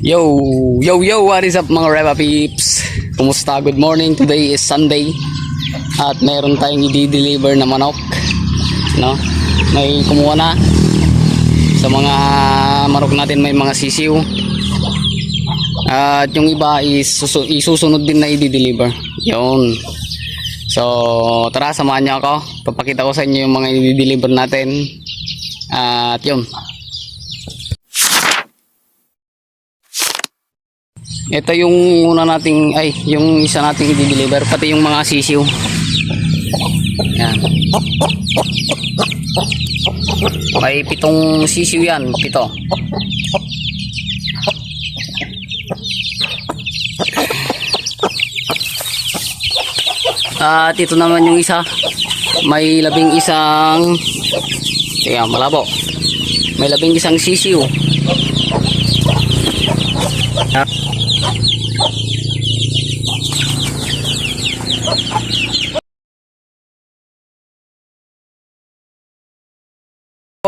Yo, yo, what is up mga Repa Peeps? Kumusta? Good morning. Today is Sunday. At meron tayong i-deliver na manok. No? May kumuha na. Sa mga manok natin may mga sisiw. At yung iba is isusunod din na i-deliver. Yun. So, tara, samahan niyo ako. Papakita ko sa inyo yung mga i-deliver natin. At yun. Ito yung una nating, yung isa nating i-deliver, pati yung mga sisiw. Yan. May 7 sisiw yan, 7. At ito naman yung isa, may 11, kaya malabo. May 11 sisiw.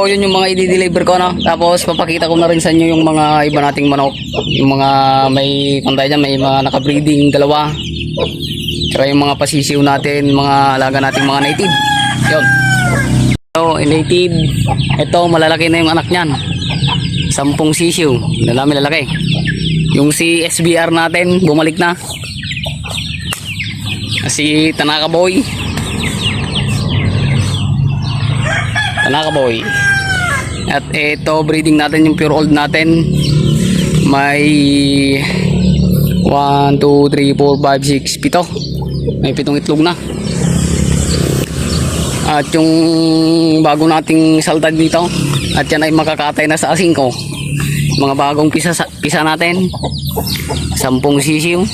So yun yung mga i-deliver ko, no? Tapos papakita ko na rin sa inyo yung mga iba nating manok. Yung mga may kantay dyan, may mga nakabreeding dalawa. Tsaka yung mga pasisiw natin, mga alaga nating mga native. Yun. So native, ito malalaki na yung anak nyan. 10 sisiw, lalaki. Yung si SBR natin, bumalik na. Si Tanaka Boy. At ito, breeding natin yung pure old natin. May 1, 2, 3, 4, 5, 6, 7. May 7 itlog na. At yung bago nating saltag dito, at yan ay makakatay na sa 5. Mga bagong pisa natin, 10 sisiw.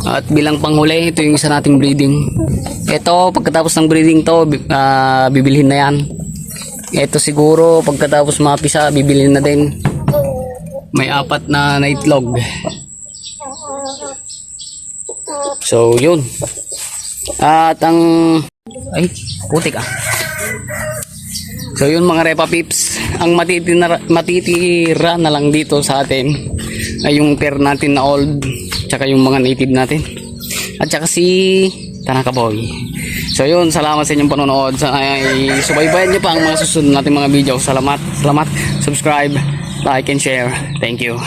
At bilang panghuli, ito yung isa nating breeding. Ito, pagkatapos ng breeding to, bibilhin na yan. Ito siguro, pagkatapos mapisa, bibilhin na din. May 4 na itlog. So, yun. At ang... putik ah. So, yun mga Repa Peeps. Ang matitira na lang dito sa atin ay yung pair natin na old, tsaka yung mga native natin, at tsaka si Tanaka Boy. So yun, salamat sa inyong panonood. Subaybayan nyo pa ang mga susunod natin mga video. Salamat. Subscribe, like and share. Thank you.